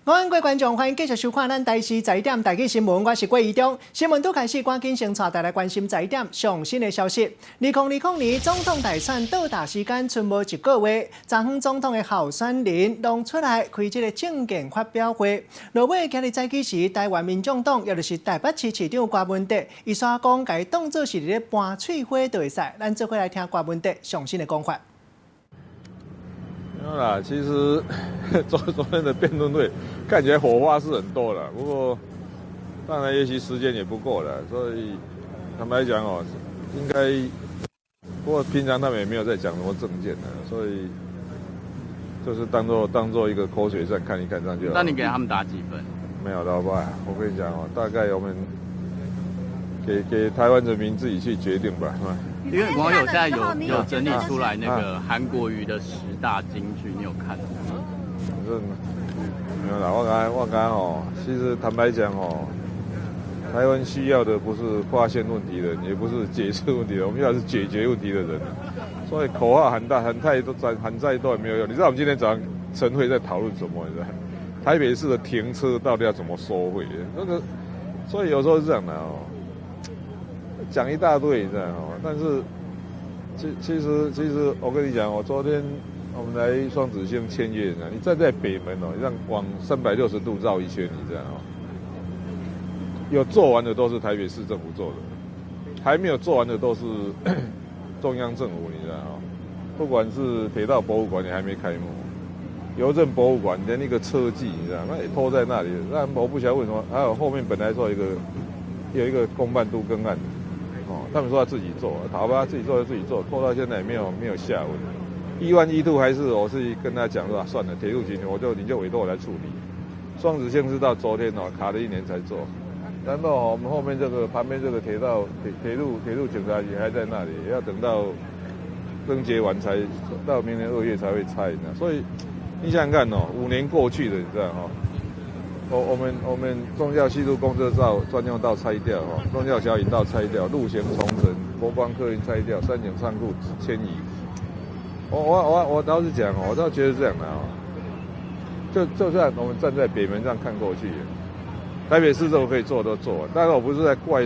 我安各位观众，欢迎继续收看咱台视在点台记新闻，我是郭怡中。新闻都开始，赶紧先带大家关心在点上新的消息。2020年总统大选倒打时间，剩无一个月，昨昏总统的候选人拢出来开这个政见发表会。落尾今日早起时，台湾民众党也就是台北市市长郭文德，伊说讲，该当作是咧搬翠花就会使。咱做伙来听郭文德上新的讲法。没有啦，其实昨天的辩论会看起来火花是很多了，不过当然也许时间也不够了，所以坦白讲哦，应该不过平常他们也没有在讲什么政见的，所以就是当做一个口水战看一看这样就好。那你给他们打几分？没有老爸，我跟你讲哦，大概我们给台湾人民自己去决定吧，因为网友现在有整理出来那个韩国瑜的10大金句，你有看吗？反正没有啦，我刚哦，其实坦白讲哦，台湾需要的不是发现问题的人，也不是解释问题的人，我们要的是解决问题的人。所以口号喊太多，喊再多也没有用。你知道我们今天早上晨会在讨论什么？你知道？台北市的停车到底要怎么收费？那个，所以有时候是这样的哦。讲一大堆，你知道吗？但是其实我跟你讲，昨天我们来双子星签约，你站在北门哦，让往360度绕一圈，你知道吗？有做完的都是台北市政府做的，还没有做完的都是中央政府，你知道吗？不管是铁道博物馆，你还没开幕，邮政博物馆连一个车技，你知道吗？那也拖在那里，那我不晓得为什么。还有后面本来说有一个公办都更案。哦，他们说要自己做，好吧，自己做就自己做，拖到现在也没有下文。112还是我是跟他讲说，算了，铁路局你就委托我来处理。双子线是到昨天哦，卡了1年才做。然后我们后面旁边这个铁路警察局还在那里，要等到登结完才到明年2月才会拆呢。所以你想想看哦，5年过去了，你知道哈？我们忠孝西路公车站专用道拆掉哈，忠孝小引道拆掉，路线重整，国光客运拆掉，三井仓库迁移。我倒是讲哦，我倒觉得这样的哦，就算我们站在北门上看过去，台北市政府可以做都做完，但是我不是在怪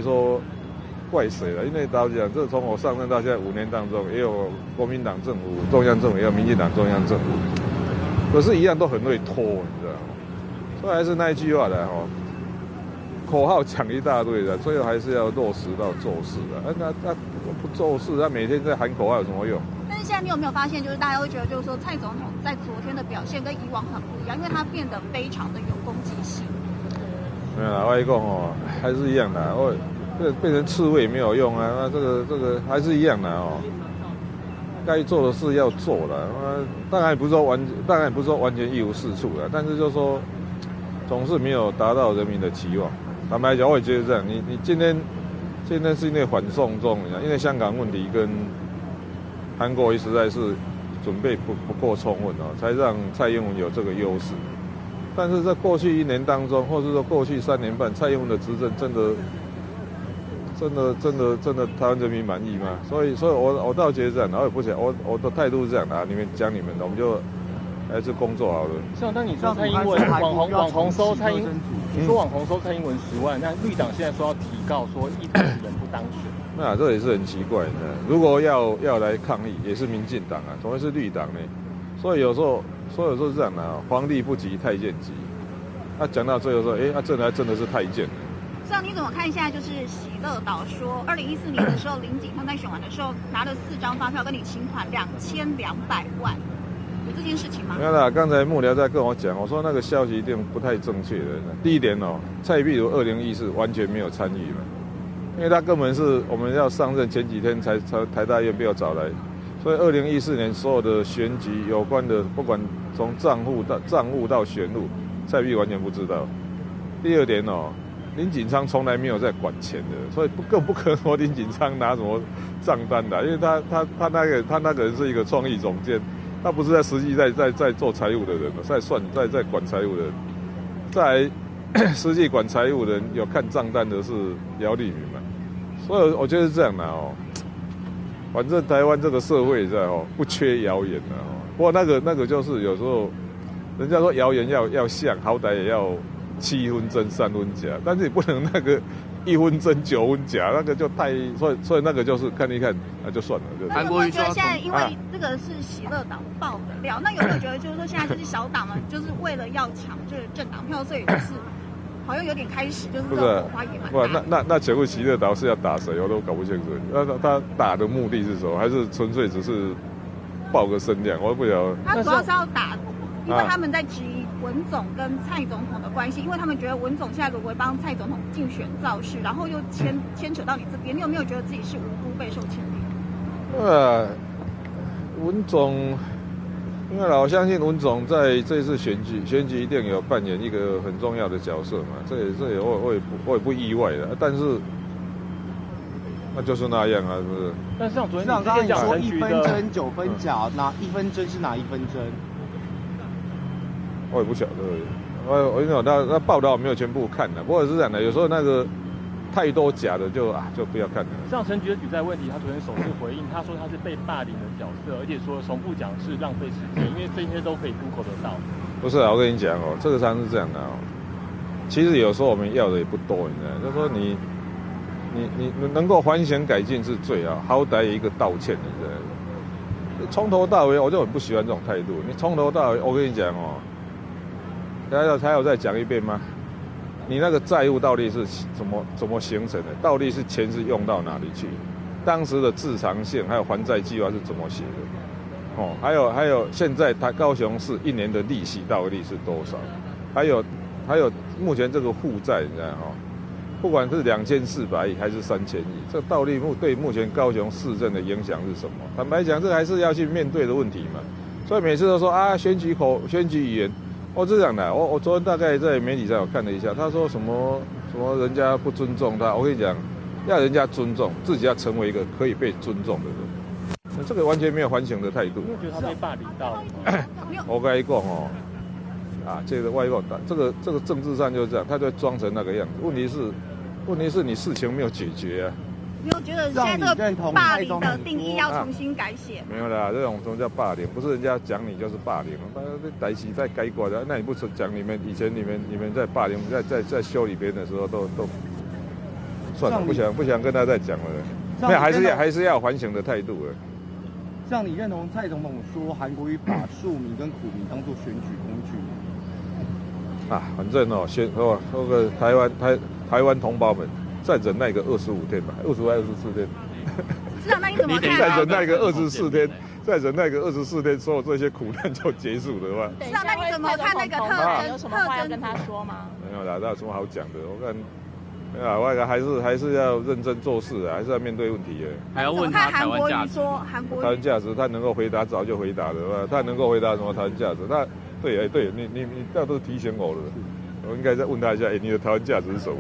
谁了，因为倒是讲，这从我上任到现在5年当中，也有国民党政府、中央政府，也有民进党中央政府，可是一样都很会拖，你知道吗？所以还是那一句话的哦，口号讲一大堆的，最后还是要落实到做事的。那不做事，他每天在喊口号有什么用？但是现在你有没有发现，就是大家会觉得，就是说蔡总统在昨天的表现跟以往很不一样，因为他变得非常的有攻击性。没有啦，我一讲哦，还是一样的，变成刺猬没有用啊。那这个还是一样的哦。该做的事要做了，当然不是说完全一无是处了，但是就是说总是没有达到人民的期望。坦白讲，我也觉得这样。你今天是因为反送中，因为香港问题跟韩国瑜实在是准备不够充分哦，才让蔡英文有这个优势。但是在过去1年当中，或是说过去3年半，蔡英文的执政真的，台湾人民满意吗？所以我倒觉得这样，然后也不想我的态度是这样的啊，你们讲你们的，我们就还是工作好了。像当你说蔡英文网红收蔡英文，你说网红收蔡英文10万，那绿党现在说要提告，说1党人不当选。那这也是很奇怪的。如果要来抗议，也是民进党啊，怎么会是绿党呢？所以有时候是这样的啊，皇帝不急太监急。讲到最后说，这还真的是太监。像你怎么看？现在就是喜乐岛说，2014年的时候，林景他在选完的时候拿了4张发票跟你请款2200万，有这件事情吗？没有啦，刚才幕僚在跟我讲，我说那个消息一定不太正确的。第一点哦，蔡壁如2014完全没有参与嘛，因为他根本是我们要上任前几天才台大院被我找来，所以2014年所有的选举有关的，不管从账务到选务，蔡壁完全不知道。第二点哦。林锦昌从来没有在管钱的，所以更不可能说林锦昌拿什么账单的，因为他那个人是一个创意总监，他不是在实际在做财务的人，在管财务的人，在实际管财务的人有看账单的是姚立明嘛，所以我觉得是这样的哦。反正台湾这个社会在不缺谣言的哦，不过那个就是有时候人家说谣言要像，好歹也要7分真3分假，但是你不能那个1分真9分假，那个就太，所以那个就是看一看那就算了。韩国瑜说现在因为这个是喜乐党爆的料，那有没有觉得就是说现在这些小党们就是为了要抢这个政党票，所以就是好像有点开始就是这种火花也蛮大的。那请问喜乐党是要打谁？我都搞不清楚。那他打的目的是什么？还是纯粹只是报个声量？我都不晓得。他主要是要打，因为他们在质疑文总跟蔡总统的关系，因为他们觉得文总现在如果帮蔡总统竞选造势，然后又牵扯到你这边，你有没有觉得自己是无辜备受牵连？文总，因为我相信文总在这次选举一定有扮演一个很重要的角色嘛，这也我也不意外的，但是那就是那样啊，是不是？但是像昨天刚刚讲说1分真9分假，哪1分真是哪1分真？我也不晓得，我因为那报道我没有全部看的，不过是这样的，有时候那个太多假的就不要看了。像陈菊举在问题，他昨天首次回应，他说他是被霸凌的角色，而且说重复讲是浪费时间，因为这些都可以 Google 得到。不是啊，我跟你讲哦，这个常是这样的哦。其实有时候我们要的也不多，你知道，就是说你能够反省改进是最好，好歹有一个道歉，你知道。从头到尾我就很不喜欢这种态度。你从头到尾，我跟你讲哦。还要再讲一遍吗？你那个债务到底是怎么形成的？到底是钱是用到哪里去？当时的自偿性还有还债计划是怎么写的？哦，还有现在高雄市1年的利息到底是多少？还有目前这个负债，你知道哦，不管是2400亿还是3000亿，这到底对目前高雄市政的影响是什么？坦白讲，这还是要去面对的问题嘛。所以每次都说啊，选举语言。是这样的，我昨天大概在媒体上有看了一下，他说什么人家不尊重他，我跟你讲，要人家尊重，自己要成为一个可以被尊重的人，这个完全没有反省的态度。你有觉得他被霸凌到了？我跟你讲哦，这个外国这个政治上就是这样，他就装成那个样子。问题是你事情没有解决啊。你有觉得现在这个霸凌的定义要重新改写？没有啦，这种什么叫霸凌？不是人家讲你就是霸凌，台戏在改过的。那你不是讲以前你们在霸凌，在修理别人的时候都算了，不想跟他再讲了。那还是要反省的态度了。像你认同蔡总统说韩国瑜把庶民跟苦民当作选举工具吗？反正那个台湾同胞们。再忍耐个25天吧，25还24天。是啊，那你怎么看？再忍耐个24天，再忍耐个24天，所有这些苦难就结束了嘛。是啊，那你怎么看那个特征？有什么话要跟他说吗？没有啦，那有什么好讲的？我看，没有啦，我还是要认真做事啊，还是要面对问题的。还要问他台湾价值。台湾价值，他能够回答早就回答了吧？他能够回答什么台湾价值？那对，你这都是提醒我了。我应该再问他一下，你的台湾价值是什么？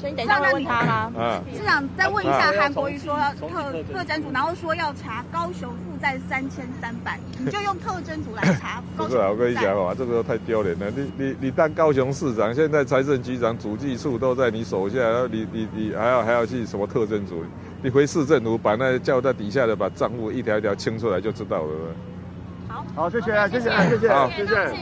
所以你等一下会问他吗？市长再问一下韩国瑜说特侦组，然后说要查高雄负债3300亿，你就用特侦组来查。不是啊，我跟你讲哦，这个太丢脸了。你当高雄市长，现在财政局长、主计处都在你手下，然后你还要去什么特侦组？你回市政府把那叫在底下的把账户一条一条清出来就知道了。好，谢谢，好，谢谢。